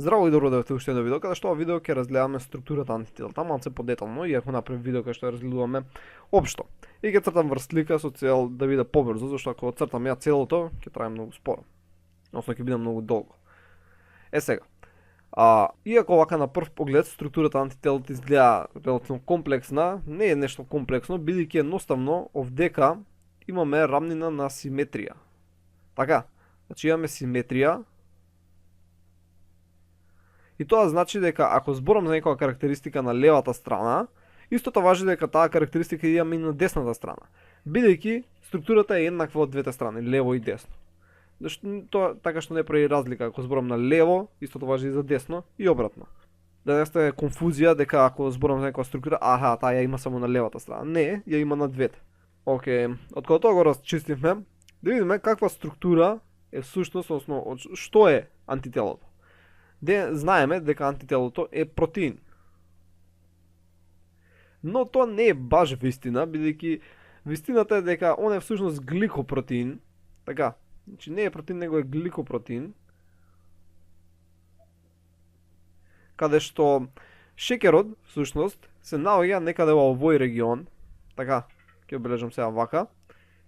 Здраво и добро дојдовте уште едно видео, каде што ова видео ќе разгледаме структурата на антителата малце подетално, иако направи видео каде што ја разгледуваме општо. И ќе цртам врз слика со цел да биде побрзо, зашто ако цртам ја целото, ќе трае многу споро. Односно ќе биде многу долго. Сега, иако вака на прв поглед структурата на антителата изгледа релативно комплексна, не е нешто комплексно, бидејќи едноставно овдека имаме рамнина на симетрија. Така, значи имаме симетрија. И тоа значи дека ако зборам за некоја карактеристика на левата страна, истото важи дека таа карактеристика имаме и на десната страна, бидејќи структурата е еднаква од двете страни, лево и десно. Тоа така што не прави разлика ако зборам на лево, истото важи и за десно и обратно. Да не стане конфузија дека ако зборам за некоја структура, таа ја има само на левата страна. Не, ја има на двете. Океј, од кога тоа го расчистивме, да видиме каква структура е всушност, односно што е антителото. Знаеме дека антителото е протеин. Но тоа не е баш вистина, бидејќи вистината е дека он е всушност гликопротеин. Така, значи не е протеин, него е гликопротеин. Каде што шеќерот всушност се наоѓа некаде во овој регион. Така, ќе обележам сега вака.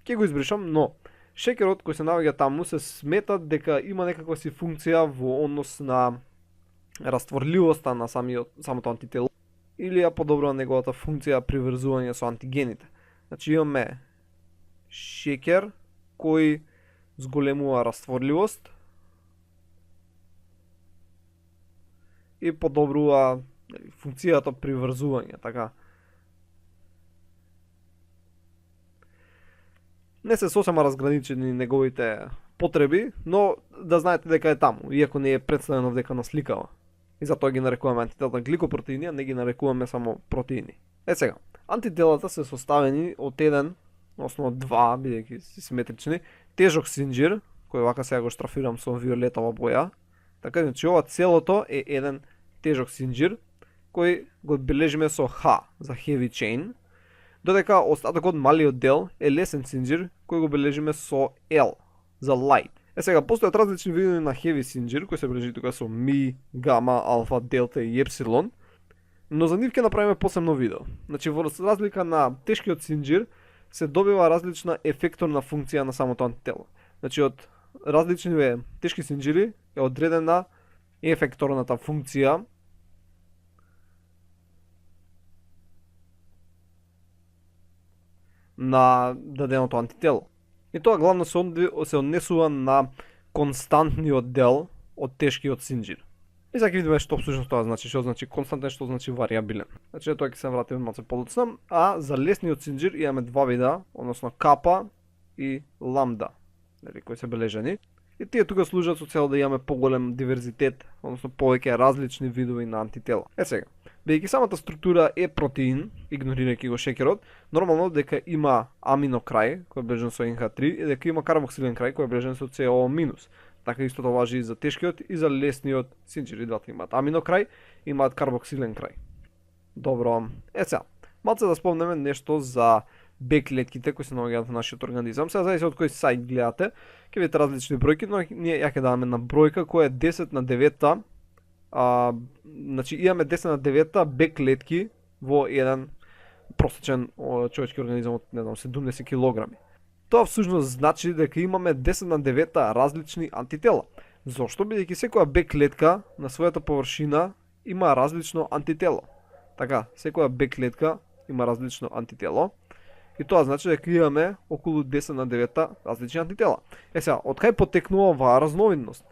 Ќе го избришам, но шеќерот кој се наоѓа таму се смета дека има некаква си функција во однос на растворливоста на самото антитело или ја подобрува неговата функција при врзување со антигените. Значи имаме шеќер кој зголемува растворливост и подобрува функцијата при врзување, така. Не се сосема разграничени неговите потреби, но да знаете дека е таму, иако не е представено дека на сликава. И затоа ги нарекуваме антителата гликопротеини, а не ги нарекуваме само протеини. Сега, антителата се составени од еден, односно од два, бидејќи се симетрични, тежок синџир, кој вака сега го штрафирам со виолетова боја. Така, значи ова целото е еден тежок синџир, кој го бележиме со Х за heavy chain, додека остатокот малиот дел е лесен синџир, кој го бележиме со L за light. Сега, постојат различни видови на heavy синџир, кои се бележи тука со ми, гама, алфа, делта и епсилон, но за нив ќе направиме посебно видео. Значи, во разлика на тешкиот синџир, се добива различна ефекторна функција на самото антитело. Значи, од различни тешки синџири е одредена ефекторната функција на даденото антитело. И тоа главно се однесува на константниот дел од тешкиот синџир. И сега ќе видиме што всушност тоа значи, што значи константен, што значи вариабилен. Значи тоа ќе се вратиме малку подоцна, а за лесниот синџир имаме два вида, односно капа и ламда, кои се бележени. И тие тука служат со цел да имаме поголем диверзитет, односно повеќе различни видови на антитела. Сега, бидејќи самата структура е протеин, игнорирајќи го шеќерот, нормално дека има аминокрај, кој е бележен со NH3, и дека има карбоксилен крај, кој е бележен со CO-. Така истото важи и за тешкиот и за лесниот синџир, и двата имаат аминокрај, имаат карбоксилен крај. Добро, сега, малце да спомнеме нешто за Б клетките кои се наоѓаат во нашиот организам. Сега зависи од кој сајт гледате, ќе видите различни бројки, но ние ја ќе даваме на бројка која е 10 на 9. Значи имаме 10 на 9 Б клетки во еден просечен човечки организам од, не знам, 70 килограми. Тоа всушност значи дека имаме 10 на 9 различни антитела. Зошто? Бидејќи секоја Б клетка на својата површина има различно антитело. Така, секоја Б клетка има различно антитело. И тоа значи дека имаме околу 10 на 9 различни антитела. Сега, од кај потекнува оваа разновидност?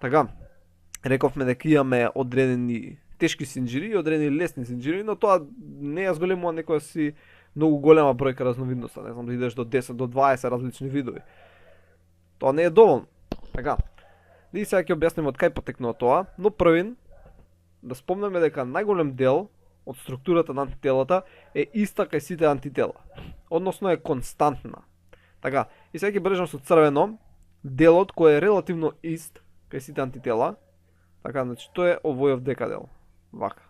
Така, рековме дека имаме одредени тешки синџири и одредени лесни синџири, но тоа не ја зголемува некоја си многу голема бројка разновидноста, не знам, да идеш до 10, до 20 различни видови. Тоа не е доволно. Така, и сега ќе објасним од кај потекнува тоа, но првин да спомнеме дека најголем дел од структурата на антителата е иста кај сите антитела, односно е константна. Така, и сега ќе бележам со црвено делот кој е релативно ист кај сите антитела. Така, значи тоа е овој овдека дел. Вака.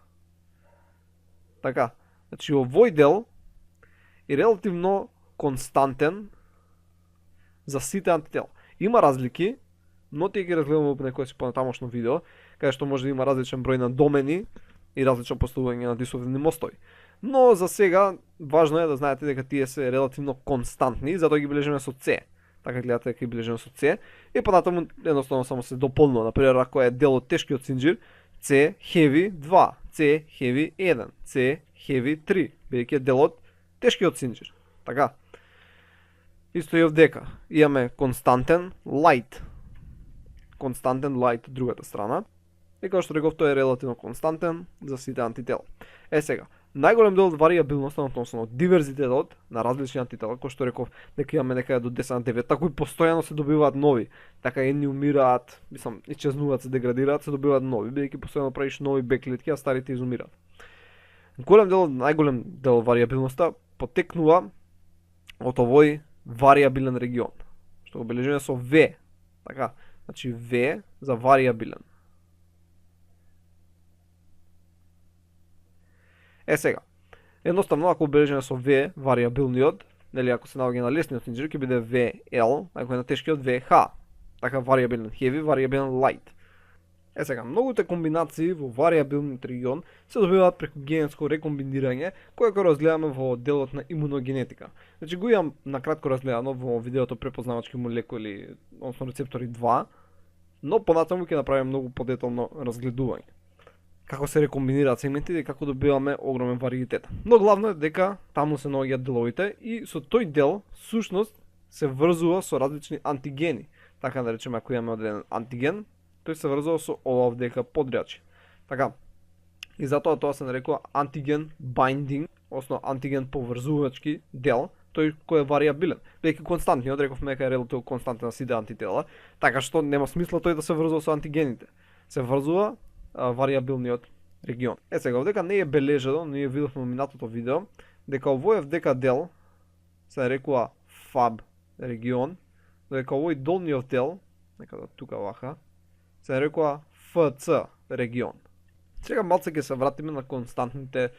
Така, значи овој дел е релативно константен за сите антитела. Има разлики, но тие ги разгледаме во некој си понатамошно видео, каде што може да има различен број на домени и различно поставување на дисулфидни мостови. Но за сега важно е да знаете дека тие се релативно константни, затоа ги бележиме со C. Така гледате дека ги бележиме со C и понатаму едноставно само се дополнува. Например, ако е дел од тешкиот синџир, C heavy 2, C heavy 1, C heavy 3, бидејќи е дел од тешкиот синџир. Така. Исто и овдека. Имаме константен light. Константен light од другата страна. И како што реков, тој е релативно константен за сите антитела. Сега, најголем дел од варијабилноста, односно диверзитетот на различни антитела, кој што реков, дека имаме некаде до 10 на 9, кои постојано се добиваат нови. Така едни умираат, мислам, исчезнуваат, се деградираат, се добиваат нови, бидејќи постојано правиш нови Б клетки, а старите изумираат. Најголем дел од варијабилноста потекнува од овој варијабилен регион, што го бележиме со V. Така, значи V за варијабилен. Сега, едноставно ако обележиме со V варијабилниот, нели ако се наоѓа на лесниот синџир ќе биде VL, ако е на тешкиот VH. Така варијабилен heavy, варијабилен light. Сега, многуте комбинации во варијабилниот регион се добиваат преку генетско рекомбинирање, кое го разгледаме во делот на имуногенетика. Значи го имам накратко разгледано во видеото препознавачки молекули, односно рецептори 2, но понатаму ќе направиме многу подетално разгледување. Како се рекомбинираат сегменти и како добиваме огромен вариетет. Но главно е дека таму се наоѓаат деловите и со тој дел сушност се врзува со различни антигени. Така да речеме, ако имаме одреден антиген, тој се врзува со ова овдека подряче. Така. И затоа тоа се нарекува антиген binding, односно антиген поврзувачки дел, тој кој е варијабилен. Бидејќи константниот, рековме дека е релативно константен на сите антитела, така што нема смисла тој да се врзува со антигените. Се врзува варијабилниот регион. Сега овдека не е бележено, ние видовме во минатото видео, дека овој овдека дел се нарекува FAB регион, дека овој долниот дел, нека да тука ваха, се нарекува FC регион. Сега малце ќе се вратиме на константните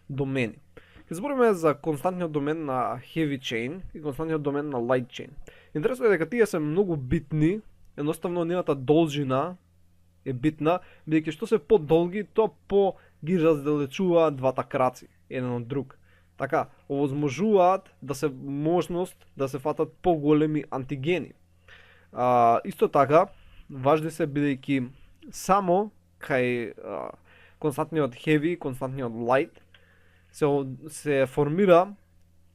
домени. Ќе збориме за константниот домен на heavy chain и константниот домен на light chain. Интересно е дека тие се многу битни, едноставно нивната должина е битна, бидејќи што се подолги, тоа по ги разделечуваат двата краци еден од друг. Така, овозможуваат да се можност да се фатат поголеми антигени. Исто така, важни се бидејќи само кај константниот heavy, константниот light се формира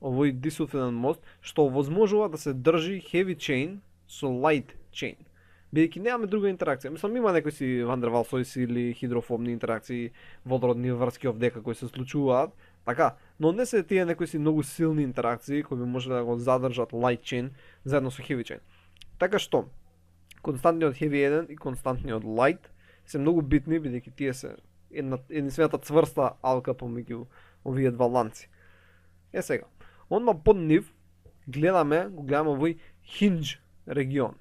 овој дисулфиден мост што овозможува да се држи heavy chain со light chain. Бидејќи немаме друга интеракција. Мислам, има некои си Ван дер Валсојси или хидрофобни интеракции, водородни врски овдека кои се случуваат, така, но не се тие некои си многу силни интеракции кои би можеле да го задржат light chain заедно со heavy chain. Така што константниот heavy 1 и константниот light се многу битни бидејќи тие се единствената цврста алка помеѓу овие два ланци. Сега, онма под нив гледаме овој hinge регион.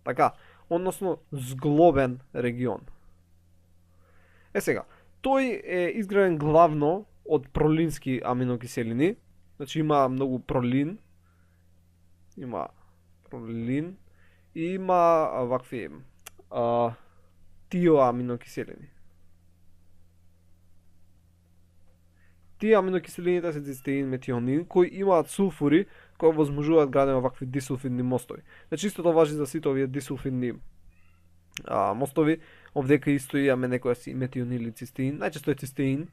Така, односно зглобен регион. Сега, тој е изграден главно од пролински аминокиселини, значи има многу пролин, и има вакви тиоаминокиселини. Тие аминокиселините се цистеин, метионин, кои имаат сулфури кои возможуваат градење вакви дисулфидни мостови. Значи истото важи за сите овие дисулфидни мостови. Овдека исто имаме некоја си метионин или цистеин, најчесто е цистеин,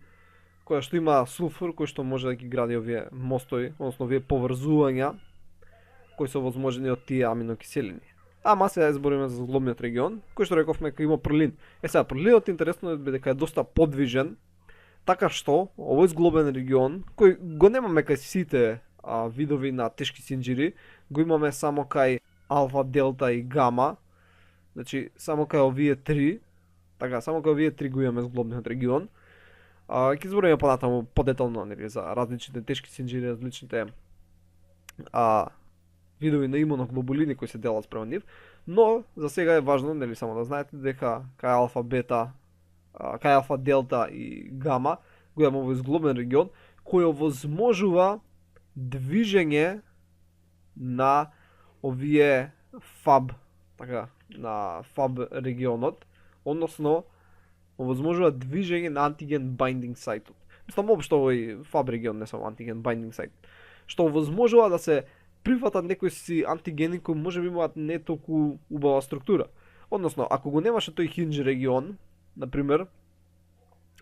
која што има сулфур кој што може да ги гради овие мостови, односно овие поврзувања кои се возможени од тие аминокиселини. Ама сега збориме за зглобниот регион, кој што рековме дека има пролин. Сега пролинот интересно е дека е доста подвижен, така што овој зглобен регион кој го немаме кај сите видови на тешки синџири, го имаме само кај алфа, делта и гама. Значи само кај овие три, така, само кај овие три го имаме зглобниот регион. Ќе збориме понатаму подетално нели за различните тешки синџири, различните видови на имуноглобулини кои се делат спрема нив, но за сега е важно нели само да знаете дека кај алфа, бета, кај алфа, делта и гама го имаме овој зглобен регион кој овозможува движење на овие FAB, така, на FAB регионот, односно овозможува движење на антиген binding сајтот. Мислам, општо овој FAB регион не само антиген binding сајт, што овозможува да се прифатат некои си антигени кои можеби имаат не толку убава структура. Односно, ако го немаше тој hinge регион, на пример,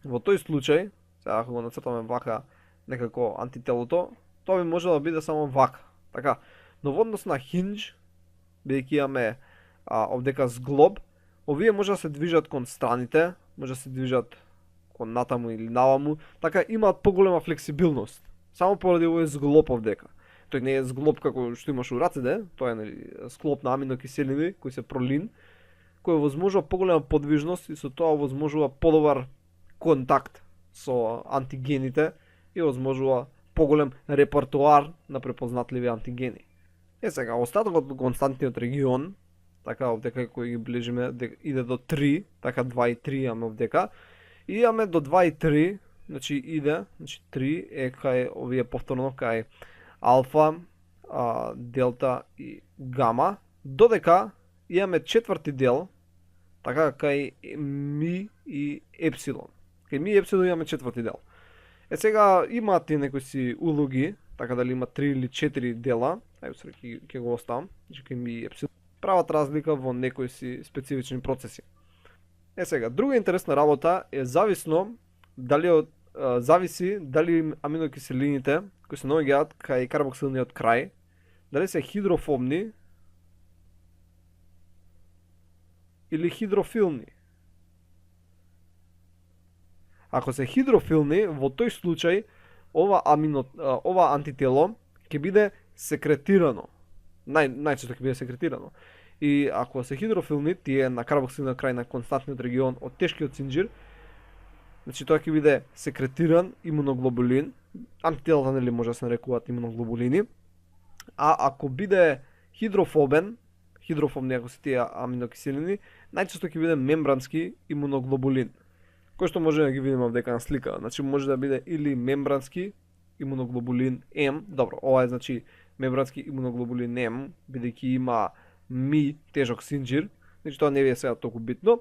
во тој случај, сега ако го нацртаме вака некако антителото, тоа би можело да биде само вака, така. Но во однос на hinge, бидејќи имаме овдека зглоб, овие може да се движат кон страните, може да се движат кон натаму или наваму, така имаат поголема флексибилност. Само поради овој зглоб овдека. Тој не е зглоб како што имаш у рацете, тоа е нели склоп на аминокиселини кои се пролин, кој овозможува поголема подвижност и со тоа овозможува подобар контакт со антигените и овозможува поголем репертоар на препознатливи антигени. Сега, остатокот од константниот регион, така овдека кој ги ближиме, иде до 3, така 2 и 3 имаме овдека, и имаме до 2 и 3, значи иде, значи 3 е кај овие повторно кај алфа, делта и гама, додека имаме четврти дел, така кај ми и епсилон. Кај ми и епсилон имаме четврти дел. Сега имаат и некои си улоги, така дали има 3 или 4 дела, ајде ќе го оставам, значи кај ми и епсилон, прават разлика во некои си специфични процеси. Сега, друга интересна работа е зависи дали аминокиселините кои се наоѓаат кај карбоксилниот крај, дали се хидрофобни или хидрофилни. Ако се хидрофилни, во тој случај ова антитело ќе биде секретирано. Најчесто ќе биде секретирано. И ако се хидрофилни, тие на карбоксилниот крај на константниот регион од тешкиот синџир, значи тоа ќе биде секретиран имуноглобулин, антителата нели може да се нарекуваат имуноглобулини, а ако биде хидрофобни ако се тие аминокиселини, најчесто ќе биде мембрански имуноглобулин, кој што може да ги видиме овдека на слика. Значи може да биде или мембрански имуноглобулин М, добро, ова е значи мембрански имуноглобулин М, бидејќи има ми тежок синџир, значи тоа не ви е сега толку битно.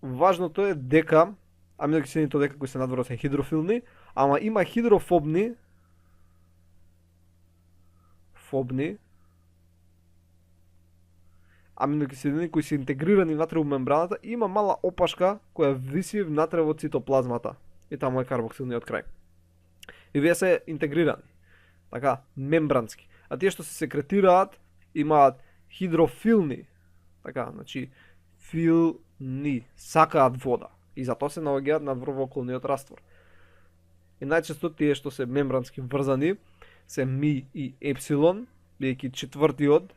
Важното е дека аминокиселините дека кои се надвор се хидрофилни, ама има хидрофобни аминокиселини кои се интегрирани внатре во мембраната и има мала опашка која виси внатре во цитоплазмата. И таму е карбоксилниот крај. И вие се интегрирани. Така, мембрански. А тие што се секретираат имаат хидрофилни. Така, значи филни, сакаат вода. И затоа се наоѓаат надвор во околниот раствор. И најчесто тие што се мембрански врзани се ми и епсилон, бидејќи четвртиот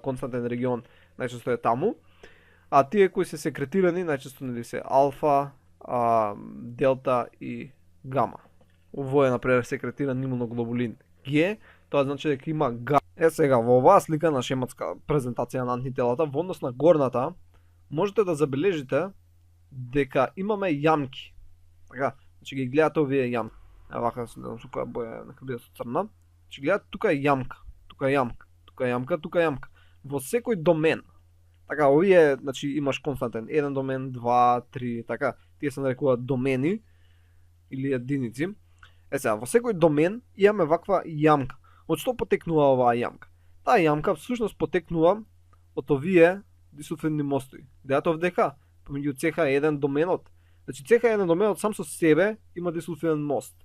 константен регион најчесто е таму, а тие кои се секретирани најчесто нели се алфа, делта и гама. Ово е например секретиран имуноглобулин Г, тоа значи дека има гама. Сега во оваа слика на шематска презентација на антителата, во однос на горната, можете да забележите дека имаме јамки. Така, значи ги гледате овие јамки. Вака со која боја нека биде со црна. Значи гледате тука е јамка, тука е јамка, тука е јамка, тука е јамка. Во секој домен. Така, овие, значи имаш константен 1 домен, 2, 3, така, тие се нарекуваат домени или единици. Сега, во секој домен имаме ваква јамка. Од што потекнува оваа јамка? Таа јамка всушност потекнува од овие дисулфидни мостови. Гледате овдека, помеѓу CH1 доменот. Значи CH1 доменот сам со себе има дисулфиден мост.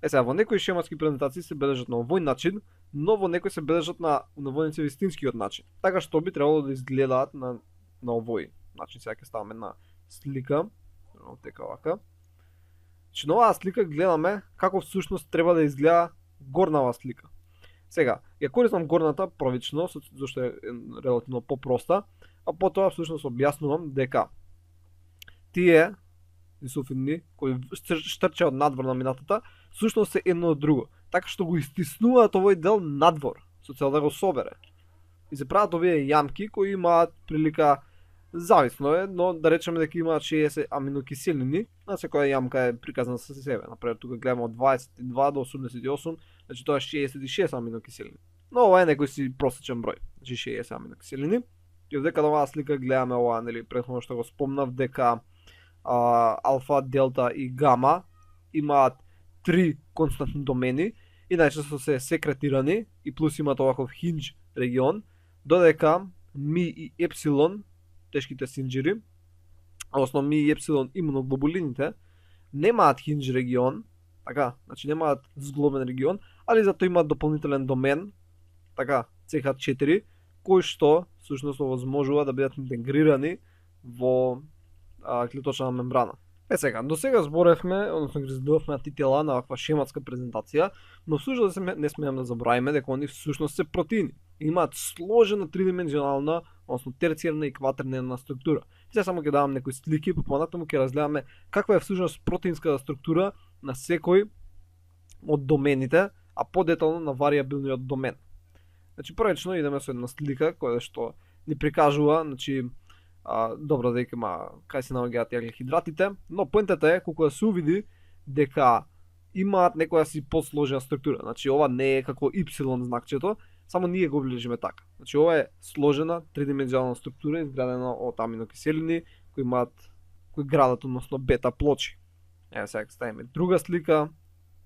Сега, во некои шематски презентации се бележат на овој начин, но во некои се бележат на вистинскиот начин. Така што би требало да изгледаат на овој начин. Сега ќе ставаме на слика, така вака. Значи на оваа слика гледаме како всушност треба да изгледа горнава слика. Сега, ја користам горната првично, зашто е релативно попроста, а потоа всушност објаснувам дека тие дисулфидни кои штрчаат надвор на минатата, всушност се едно од друго, така што го истиснуваат овој дел надвор, со цел да го собере. И се прават овие јамки кои имаат прилика, зависно е, но да речеме дека имаат 60 аминокиселини, на секоја јамка е приказана со себе. Например, тука гледаме од 22 до 88, значи тоа е 66 аминокиселини. Но ова е некој си просечен број, значи 60 аминокиселини. И овдека на оваа слика гледаме ова, нели, претходно што го спомнав, дека алфа, делта и гама имаат 3 константни домени и најчесто се секретирани и плюс имаат оваков хиндж регион, додека ми и епсилон, тешките синџири, односно ми и епсилон имуноглобулините, немаат хиндж регион, така, значи немаат зглобен регион, али зато имаат дополнителен домен, така, CH4, кој што всушност овозможува да бидат интегрирани во клеточна мембрана. Сега, до сега зборевме, односно ги разбивавме антитела на ваква шематска презентација, но всушност не смеам да забравиме дека они всушност се протеини. Имаат сложена тридимензионална, односно терцијарна и кватернерна структура. Сега само ќе давам некои слики, понатаму ќе разгледаме каква е всушност протеинската структура на секој од домените, а подетално на вариабилниот домен. Значи првично идеме со една слика која што ни прикажува, значи добро дека има кај се наоѓаат јаглехидратите, но поентата е колку да се увиди дека имаат некоја си посложена структура. Значи ова не е како Y знакчето, само ние го влежиме така. Значи ова е сложена тридимензионална структура изградена од аминокиселини кои градат односно бета плочи. Еве сега ќе ставиме друга слика.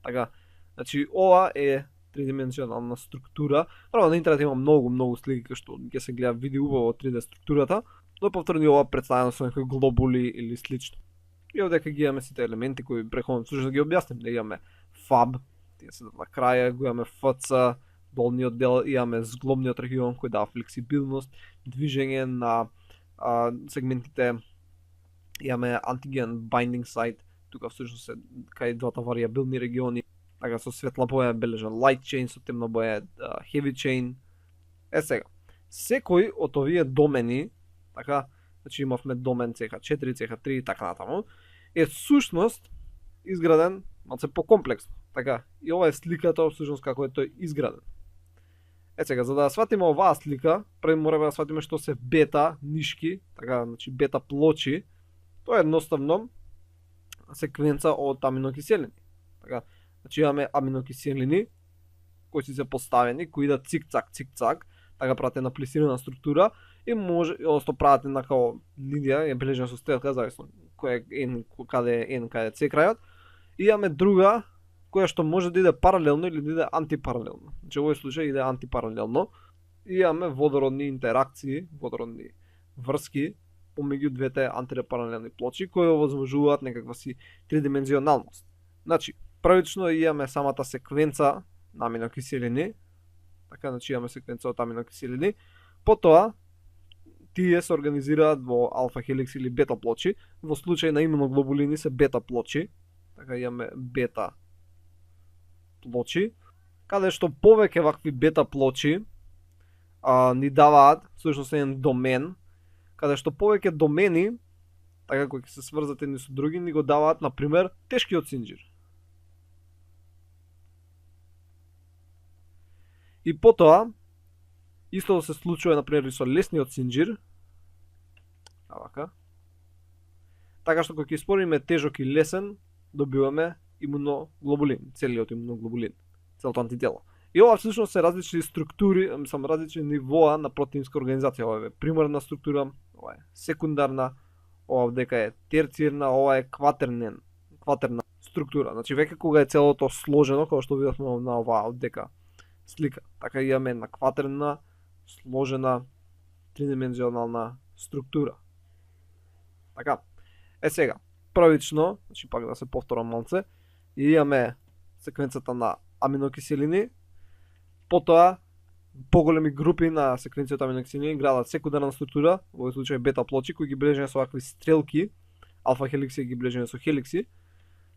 Така. Значи ова е тридимензионална структура. Право на интернет има многу слики кај што ќе се гледа види убаво 3D структурата, но повторно ова представено со некои глобули или слично. И овдека ги имаме сите елементи кои преходно слушам да ги објасним. Да имаме FAB, тие се на краја, го имаме FC, долниот дел, имаме зглобниот регион кој дава флексибилност, движење на сегментите, имаме антиген binding site, тука всушност се кај двата вариабилни региони, така со светла боја бележан light chain, со темна боја heavy chain. Сега, секој од овие домени, така, значи имавме домен CH4, CH3 и така натаму, е всушност изграден малце покомплексно. Така, и ова е сликата всушност како е тој изграден. Сега, за да сватиме оваа слика, први мораме да сватиме што се бета нишки, така, значи бета плочи. Тоа е едноставно секвенца од аминокиселини. Така, значи имаме аминокиселини кои се поставени, кои идат цик-цак, така прават една плисирана структура и може односно прават една као линија, е бележена со стрелка, зависно кој е N, каде е N, каде е C крајот. И имаме друга која што може да иде паралелно или да иде антипаралелно. Значи во овој случај иде антипаралелно. И имаме водородни интеракции, водородни врски помеѓу двете антипаралелни плочи кои овозможуваат некаква си тридимензионалност. Значи, првично имаме самата секвенца на аминокиселини. Така, значи имаме секвенца од аминокиселини. Потоа тие се организираат во алфа хеликс или бета плочи. Во случај на имуноглобулини се бета плочи. Така имаме бета плочи, каде што повеќе вакви бета плочи ни даваат всушност еден домен, каде што повеќе домени, така кои ќе се сврзат едни со други, ни го даваат на пример тешкиот синџир. И потоа исто се случува на пример и со лесниот синџир. Така што кога ќе спориме тежок и лесен, добиваме имуноглобулин, целиот имуноглобулин, целото антитело. И ова всушност се различни структури, само различни нивоа на протеинска организација. Ова е примарна структура, ова е секундарна, ова овдека е терцијерна, ова е кватерна структура. Значи веќе кога е целото сложено, како што видовме на оваа овдека слика, така имаме една кватерна, сложена, тридимензионална структура. Така. Сега, првично, значи пак да се повторам малце, имаме секвенцата на аминокиселини, потоа поголеми групи на секвенцијата аминокиселини градат секундарна структура, во овој случај бета плочи, кои ги бележени со вакви стрелки, алфа хеликси ги бележени со хеликси,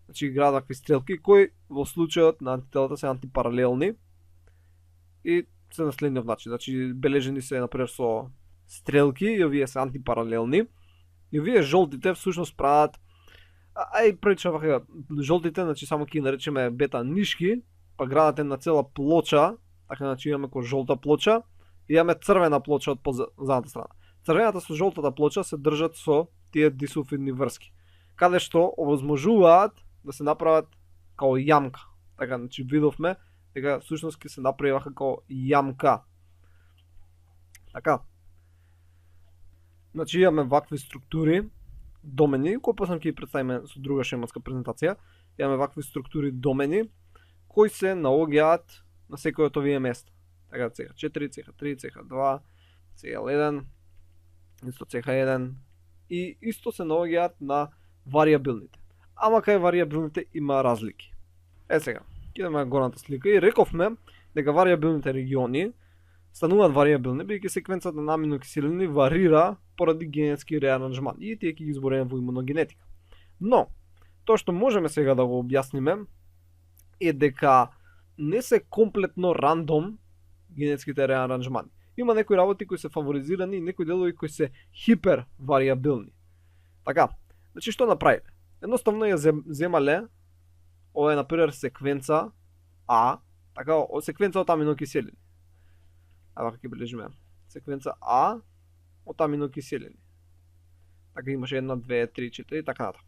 значи градат вакви стрелки, кои во случајот на антителата се антипаралелни и се на следниот начин, значи бележени се например со стрелки и овие се антипаралелни, и овие жолтите всушност прават првично вака жолтите, значи само ќе наречеме бета нишки, па градат една цела плоча, така значи имаме кој жолта плоча и имаме црвена плоча од задната страна. Црвената со жолтата плоча се држат со тие дисулфидни врски, каде што овозможуваат да се направат као јамка. Така значи видовме дека всушност ќе се направи вака као јамка. Така. Значи имаме вакви структури, домени, кои после ќе ги представиме со друга шематска презентација. Имаме вакви структури домени кои се наоѓаат на секој од овие места. Така CH4, CH3, CH2, CL1, исто CH1 и исто се наоѓаат на варијабилните. Ама кај варијабилните има разлики. Сега, ќе идеме на горната слика и рековме дека варијабилните региони стануваат варијабилни бидејќи секвенцата на аминокиселини варира поради генетски реаранжман и тие ќе ги избориме во имуногенетика. Но тоа што можеме сега да го објасниме е дека не се комплетно рандом генетските реаранжмани. Има некои работи кои се фаворизирани и некои делови кои се хипер варијабилни. Така, значи што направиле? Едноставно ја земале, ова е например секвенца А, така, секвенца од аминокиселини. Вака ќе бележиме. Секвенца А од аминокиселини. Така имаше 1, 2, 3, 4 и така натаму.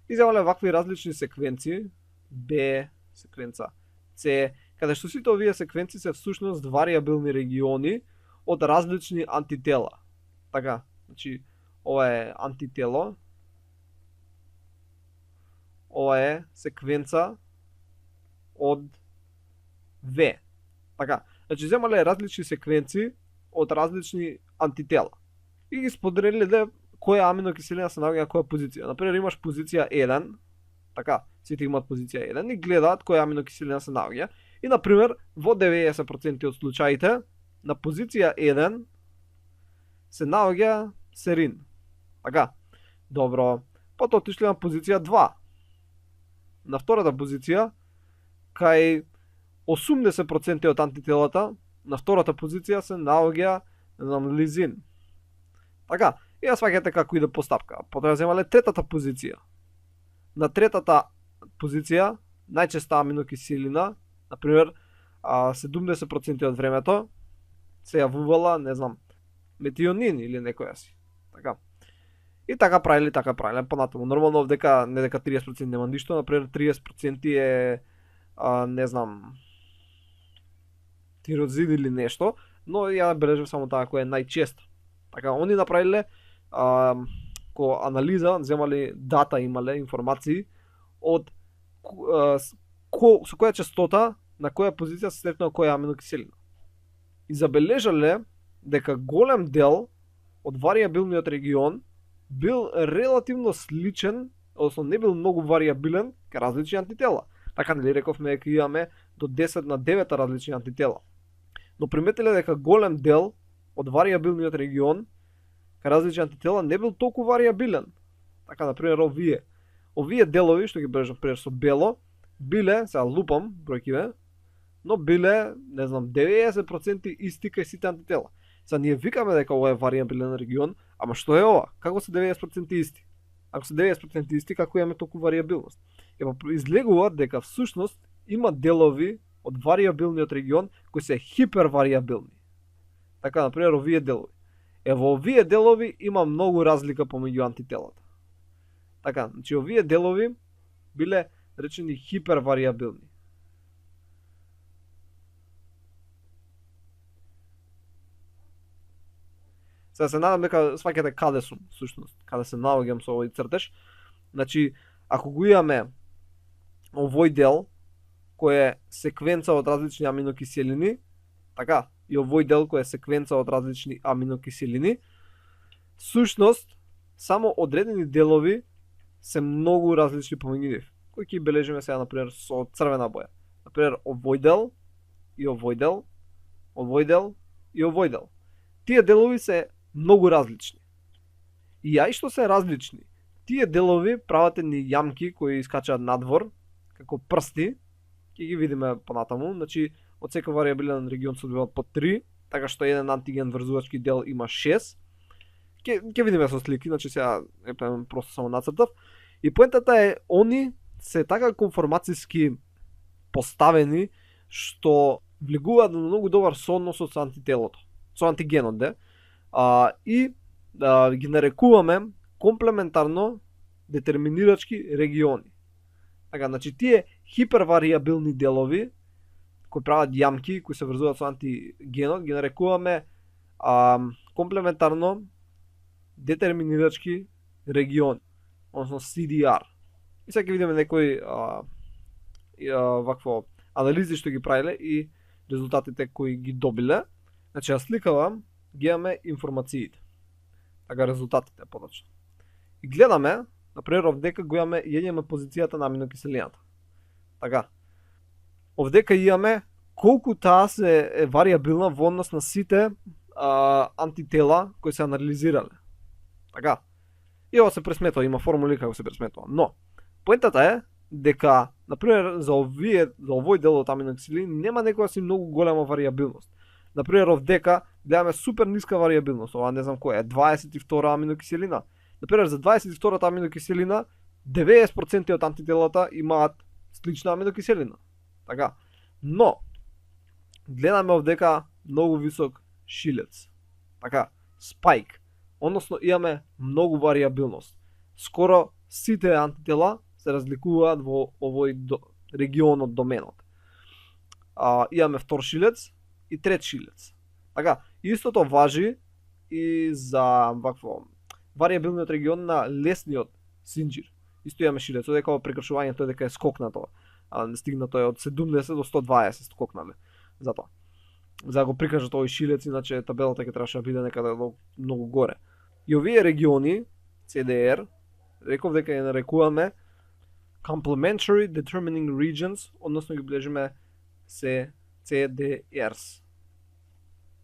И земале вакви различни секвенци, Б, секвенца С, каде што сите овие секвенци се всушност варијабилни региони од различни антитела. Така, значи ова е антитело. Ова е секвенца од В. Така, значи земале различни секвенци од различни антитела. И ги споделиле која аминокиселина се наоѓа на која позиција. Например, имаш позиција 1, така, сите имаат позиција 1 и гледаат која аминокиселина се наоѓа. И например, во 90% од случаите на позиција 1 се наоѓа серин. Така. Добро. Потоа отишле на позиција 2. На втората позиција кај 80% од антителата на втората позиција се наоѓа лизин. Така, и ја сваќате како иде постапка. Потоа земале третата позиција. На третата позиција најчеста аминокиселина, например, 70% од времето се јавувала, не знам, метионин или некоја си. Така. И така правиле понатаму. Нормално дека не дека 30% нема ништо, например 30% е не знам, тирозин или нешто, но ја бележам само таа која е најчесто. Така, они направиле ко анализа, земале дата, имале информации од со која честота на која позиција се сретнува која аминокиселина. И забележале дека голем дел од варијабилниот регион бил релативно сличен, односно не бил многу варијабилен кај различни антитела. Така нели рековме дека имаме до 10 на 9 различни антитела. Но приметиле дека голем дел од варијабилниот регион кај различни антитела не бил толку варијабилен. Така, например, овие делови што ги бележам пример со бело, биле, сега лупам бројкиве, но биле, не знам, 90% исти кај сите антитела. Сега ние викаме дека ова е варијабилен регион, ама што е ова? Како се 90% исти? Ако се 90% исти, како имаме толку варијабилност? Излегува дека всушност има делови од варијабилниот регион кои се хиперваријабилни. Така, например, овие делови. Во овие делови има многу разлика помеѓу антителата. Така, значи овие делови биле речени хиперваријабилни. Сега се надам дека сваќате каде сум, всушност, каде се наоѓам со овој цртеж. Значи, ако го имаме овој дел, кој е секвенца од различни аминокиселини, така, и овој дел кој е секвенца од различни аминокиселини, всушност, само одредени делови се многу различни помеѓу нив, кои ќе бележиме сега, например, со црвена боја. Например, овој дел, и овој дел, овој дел, и овој дел. Тие делови се многу различни. И ја и што се различни, тие делови прават едни јамки кои искачаат надвор, како прсти, ќе ги видиме понатаму, значи од секој варијабилен регион се одбиваат по 3, така што еден антиген врзувачки дел има 6. Ќе видиме со слики, значи сега просто само нацртав. И поентата е, они се така конформациски поставени што влегуваат на многу добар сооднос со антителото, со антигенот, и ги нарекуваме комплементарно детерминирачки региони. Така, значи тие хиперваријабилни делови кои прават јамки, кои се врзуваат со антигенот, ги нарекуваме комплементарно детерминирачки региони, односно CDR. И сега ќе видиме некои вакво анализи што ги правиле и резултатите кои ги добиле. Значи, ја сликава ги имаме информациите. Така, резултатите подочно. И гледаме, например, овдека го имаме, имаме позицијата на аминокиселината. Така. Овдека имаме колку таа се е вариабилна во однос на сите антитела кои се анализирале. Така. И ова се пресметува, има формули како се пресметува. Но, поентата е дека, например, за овој дел од аминокиселини нема некоја многу голема вариабилност. Например, овдека гледаме супер ниска вариабилност, ова не знам која е, 22 аминокиселина. Например, за 22-та аминокиселина 90% од антителата имаат слична аминокиселина. Така. Но гледаме овдека многу висок шилец. Така, спајк. Односно имаме многу вариабилност. Скоро сите антитела се разликуваат во овој регион од доменот. Имаме втор шилец и трет шилец. Така, истото важи и за вакво вариабилниот регион на лесниот синџир. Исто имаме шилец, одека прекршувањето дека е скокнато. Стигнато е од 70 до 120 скокнале. Затоа. За да го прикажат овој шилец, иначе табелата ќе требаше да биде некаде многу горе. И овие региони, CDR, реков дека ја нарекуваме Complementary Determining Regions, односно ги бележиме CDRs.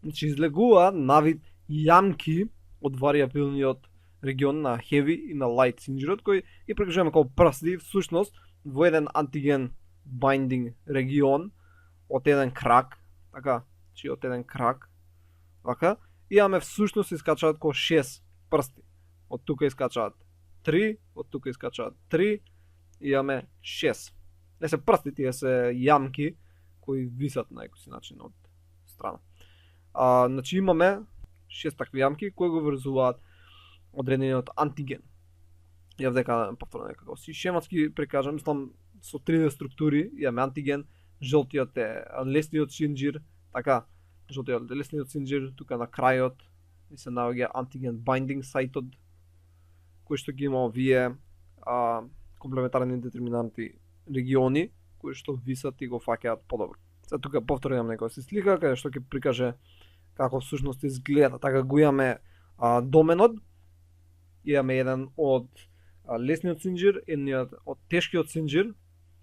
Значи излегува навид јамки од вариабилниот регион на heavy и на light синџирот, кој ги прикажуваме како прсти, всушност во еден антиген binding регион од еден крак, така, чи од еден крак, вака, имаме всушност искачаат како 6 прсти. Од тука искачаат 3, од тука искачаат 3, и имаме 6. Не се прсти, тие се јамки кои висат на некој начин од страна. Значи имаме 6 такви јамки кои го врзуваат одредениот антиген. Ја вдека повторно некако си шематски прикажам, мислам со 3D структури, имаме антиген, жолтиот е лесниот синџир, така, жолтиот е лесниот синџир, тука на крајот и се наоѓа антиген binding сајтот, кој што ги има овие комплементарни детерминанти региони, кои што висат и го фаќаат подобро. Сега тука повторно имам некоја си слика, каде што ќе прикаже како всушност изгледа. Така го имаме доменот, имаме еден од лесниот синџир, едниот од тешкиот синџир,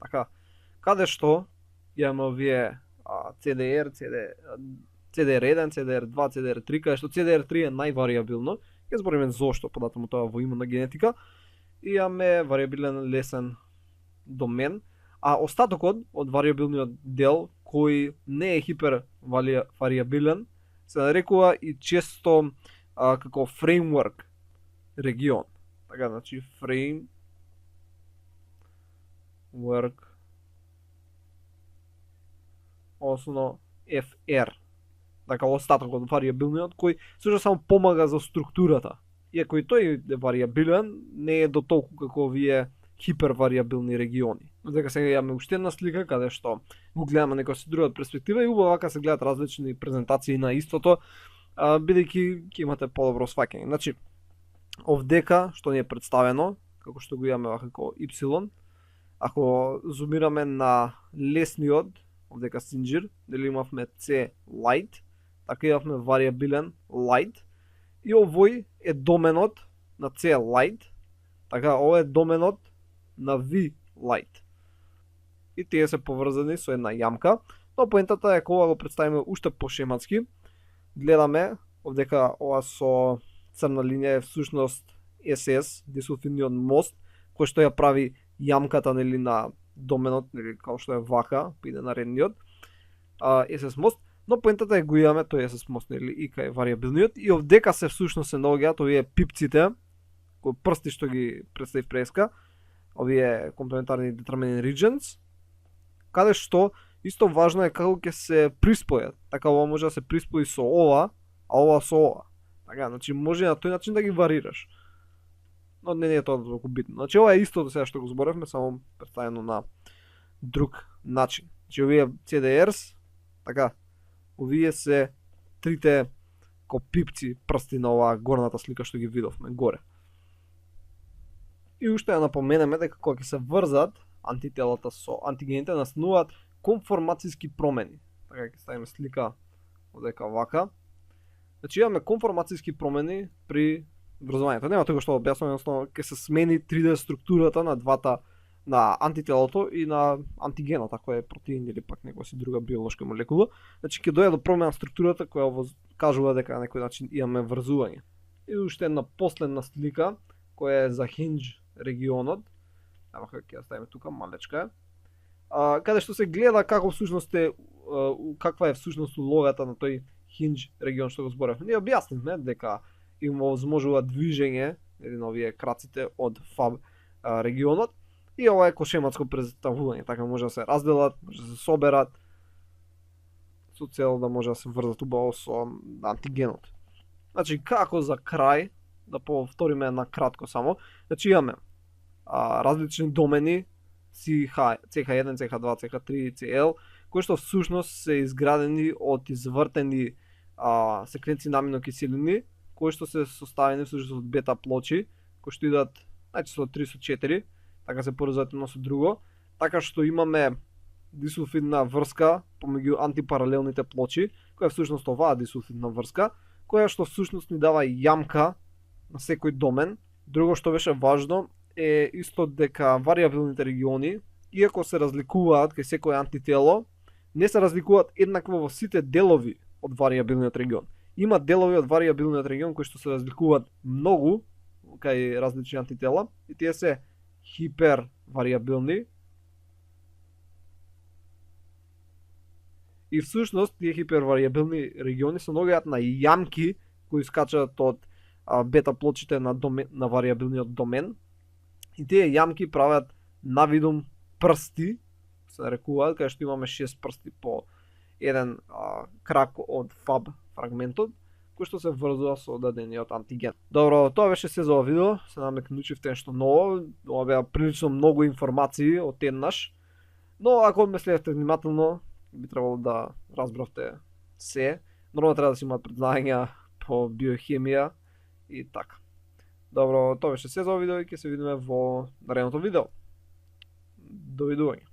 така, каде што имаме овие CDR, CDR1, CDR2, CDR3, каде што CDR3 е највариабилно. Ќе збориме зошто, податому тоа во имунна генетика. Имаме вариабилен лесен домен, а остатокот од вариабилниот дел кој не е хипервариабилен се нарекува и често како фреймворк регион. Така, значи фреймворк, односно FR. Така, остатокот од вариабилниот кој сушто само помага за структурата. Иако и тој е вариабилен, не е до толку како овие хипервариабилни региони. Дека сега имаме уште една слика каде што го гледаме некоја си друга перспектива и убаво вака се гледат различни презентации на истото, бидејќи ќе имате подобро сваќање. Значи, овдека што ни е представено, како што го имаме вака како Y, ако зумираме на лесниот, овдека синџир, дали имавме C light, така имавме вариабилен light, и овој е доменот на C light, така ова е доменот на V light. И тие се поврзани со една јамка, но поентата е кога го представиме уште пошематски, гледаме овдека ова со црна линија е всушност SS, дисулфидниот мост, кој што ја прави јамката нели на доменот, нели како што е вака, иде наредниот SS мост, но поентата е го имаме тој SS мост нели и кај вариабилниот и овдека се всушност се наоѓаат овие пипците, кои прсти што ги представив преска, овие комплементарни determining regions, каде што исто важно е како ќе се приспојат. Така ова може да се приспои со ова, а ова со ова. Така, значи може на тој начин да ги варираш. Но не е тоа толку битно. Значи ова е истото сега што го зборевме, само представено на друг начин. Значи овие CDRs, така, овие се трите како пипци прсти на оваа горната слика што ги видовме горе. И уште ја напоменеме дека кога ќе се врзат антителата со антигените настануваат конформацијски промени. Така ќе ставиме слика одека вака. Значи имаме конформацијски промени при врзувањето. Нема тоа што објаснувам, едноставно ќе се смени 3D структурата на двата, на антителото и на антигенот, ако е протеин или пак некоја си друга биолошка молекула. Значи ќе дојде до промена на структурата која кажува дека на некој начин имаме врзување. И уште една последна слика која е за хинџ регионот. Ама ќе ја ставиме тука, малечка е. Каде што се гледа како всушност е каква е всушност улогата на тој хинџ регион што го зборевме. Ние објаснивме дека има возможува движење на овие краците од ФАБ регионот и ова е кошематско представување, така може да се разделат, може да се соберат со цел да може да се врзат убаво со антигенот. Значи како за крај да повториме на кратко само, значи имаме различни домени CH1, CH2, CH3 и CL, кои што всушност се изградени од извртени секвенции на аминокиселини, кои што се составени всушност од бета плочи, кои што идат најчесто 3 со 4, така се поврзуваат едно со друго, така што имаме дисулфидна врска помеѓу антипаралелните плочи, која е всушност оваа дисулфидна врска, која што всушност ни дава јамка на секој домен. Друго што беше важно е исто дека варијабилните региони, иако се разликуваат кај секој антитело, не се разликуваат еднакво во сите делови од варијабилниот регион. Има делови од варијабилниот регион кои што се разликуваат многу кај различни антитела и тие се хиперваријабилни. И всушност тие хиперваријабилни региони се наоѓаат на јамки кои скачаат од бета плочите на варијабилниот домен. И тие јамки прават навидум прсти, се нарекуваат, кај што имаме 6 прсти по еден крак од ФАБ фрагментот, кој што се врзува со дадениот антиген. Добро, тоа беше се за ова видео, се надам дека научивте нешто ново, ова беа прилично многу информации од еднаш, но ако ме следите внимателно, би требало да разбравте се. Нормално треба да си имаат предзнања по биохемија и така. Добро, тоа беше се за ова видео и ќе се видиме во наредното видео. Довидување.